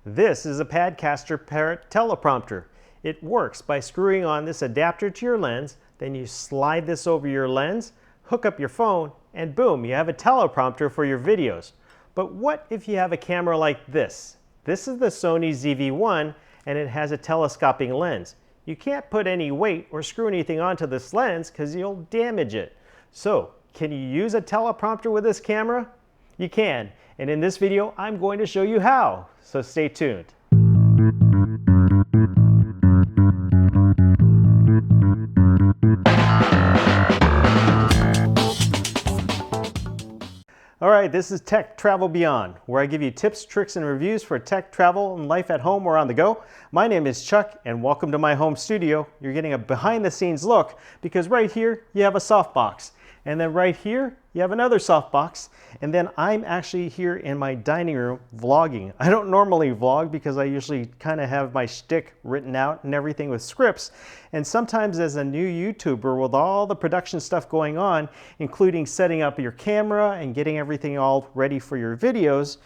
This is a Padcaster Parrot teleprompter. It works by screwing on this adapter to your lens, then you slide this over your lens, hook up your phone, and boom, you have a teleprompter for your videos. But what if you have a camera like this? This is the Sony ZV-1 and it has a telescoping lens. You can't put any weight or screw anything onto this lens because you'll damage it. So, can you use a teleprompter with this camera? You can, and in this video I'm going to show you how, so stay tuned. Alright, this is Tech Travel Beyond, where I give you tips, tricks, and reviews for tech, travel, and life at home or on the go. My name is Chuck, and welcome to my home studio. You're getting a behind-the-scenes look, because right here you have a softbox. And then right here, you have another softbox. And then I'm actually here in my dining room vlogging. I don't normally vlog because I usually kind of have my shtick written out and everything with scripts. And sometimes as a new YouTuber with all the production stuff going on, including setting up your camera and getting everything all ready for your videos,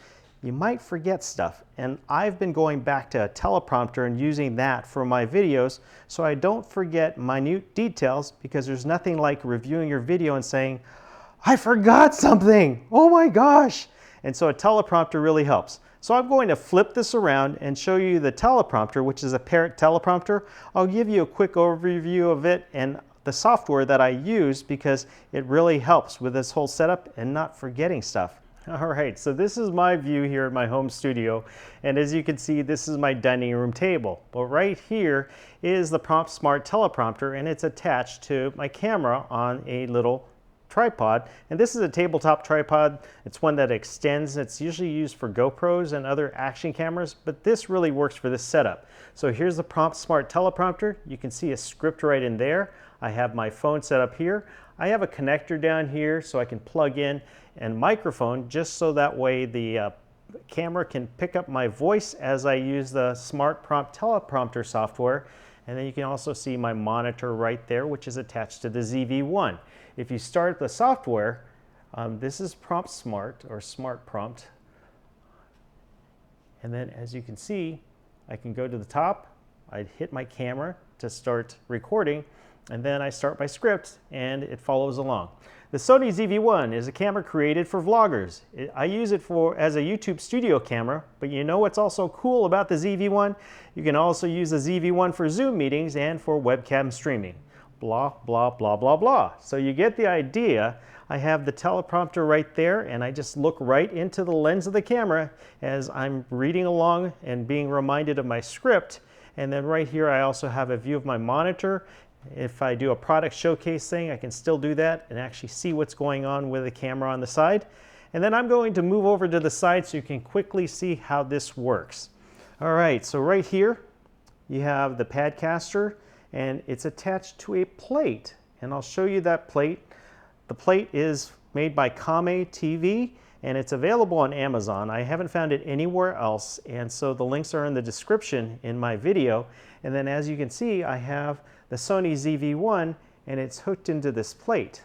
you might forget stuff. And I've been going back to a teleprompter and using that for my videos so I don't forget minute details, because there's nothing like reviewing your video and saying, I forgot something, oh my gosh. And so a teleprompter really helps. So I'm going to flip this around and show you the teleprompter, which is a Parrot teleprompter. I'll give you a quick overview of it and the software that I use, because it really helps with this whole setup and not forgetting stuff. All right, so this is my view here at my home studio, and as you can see, this is my dining room table. But right here is the PromptSmart teleprompter, and it's attached to my camera on a little tripod. And this is a tabletop tripod. It's one that extends. It's usually used for GoPros and other action cameras, but this really works for this setup. So here's the PromptSmart teleprompter. You can see a script right in there. I have my phone set up here. I have a connector down here so I can plug in and microphone, just so that way the camera can pick up my voice as I use the Smart Prompt teleprompter software. And then you can also see my monitor right there, which is attached to the ZV-1. If you start the software, this is PromptSmart or Smart Prompt. And then as you can see, I can go to the top, I hit my camera to start recording, and then I start my script and it follows along. The Sony ZV-1 is a camera created for vloggers. I use it as a YouTube studio camera, but you know what's also cool about the ZV-1? You can also use the ZV-1 for Zoom meetings and for webcam streaming. Blah, blah, blah, blah, blah. So you get the idea. I have the teleprompter right there, and I just look right into the lens of the camera as I'm reading along and being reminded of my script. And then right here, I also have a view of my monitor. If I do a product showcase thing, I can still do that and actually see what's going on with the camera on the side. And then I'm going to move over to the side so you can quickly see how this works. All right, so right here, you have the Padcaster, and it's attached to a plate. And I'll show you that plate. The plate is made by Kame TV, and it's available on Amazon. I haven't found it anywhere else, and so the links are in the description in my video. And then as you can see, I have the Sony ZV-1, and it's hooked into this plate.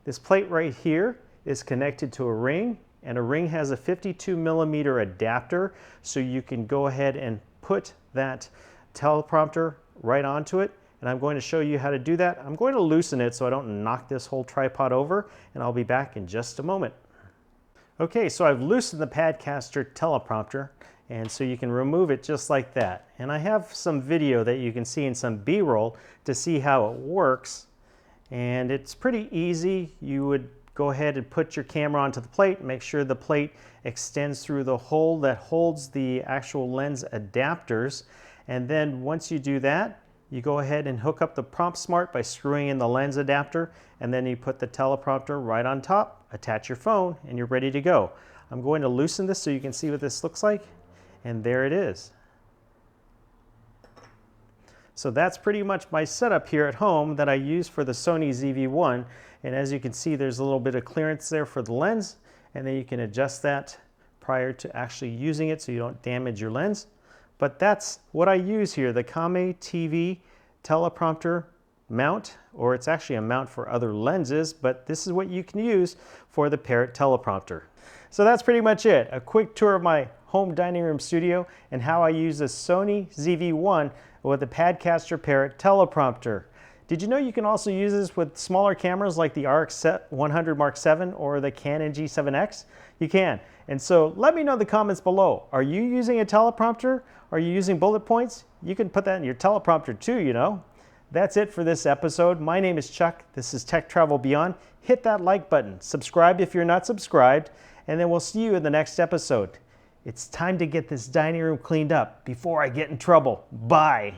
This plate right here is connected to a ring, and a ring has a 52mm adapter, so you can go ahead and put that teleprompter right onto it. And I'm going to show you how to do that. I'm going to loosen it so I don't knock this whole tripod over, and I'll be back in just a moment. Okay, so I've loosened the Padcaster teleprompter, and so you can remove it just like that. And I have some video that you can see in some B-roll to see how it works. And it's pretty easy. You would go ahead and put your camera onto the plate, make sure the plate extends through the hole that holds the actual lens adapters. And then once you do that, you go ahead and hook up the PromptSmart by screwing in the lens adapter, and then you put the teleprompter right on top, attach your phone, and you're ready to go. I'm going to loosen this so you can see what this looks like. And there it is. So that's pretty much my setup here at home that I use for the Sony ZV-1. And as you can see, there's a little bit of clearance there for the lens, and then you can adjust that prior to actually using it so you don't damage your lens. But that's what I use here, the Kame TV teleprompter mount, or it's actually a mount for other lenses, but this is what you can use for the Parrot teleprompter. So that's pretty much it. A quick tour of my home dining room studio and how I use the Sony ZV-1 with the Padcaster Parrot teleprompter. Did you know you can also use this with smaller cameras like the RX100 Mark VII or the Canon G7X? You can. And so let me know in the comments below. Are you using a teleprompter? Are you using bullet points? You can put that in your teleprompter too, you know. That's it for this episode. My name is Chuck. This is Tech Travel Beyond. Hit that like button. Subscribe if you're not subscribed. And then we'll see you in the next episode. It's time to get this dining room cleaned up before I get in trouble. Bye.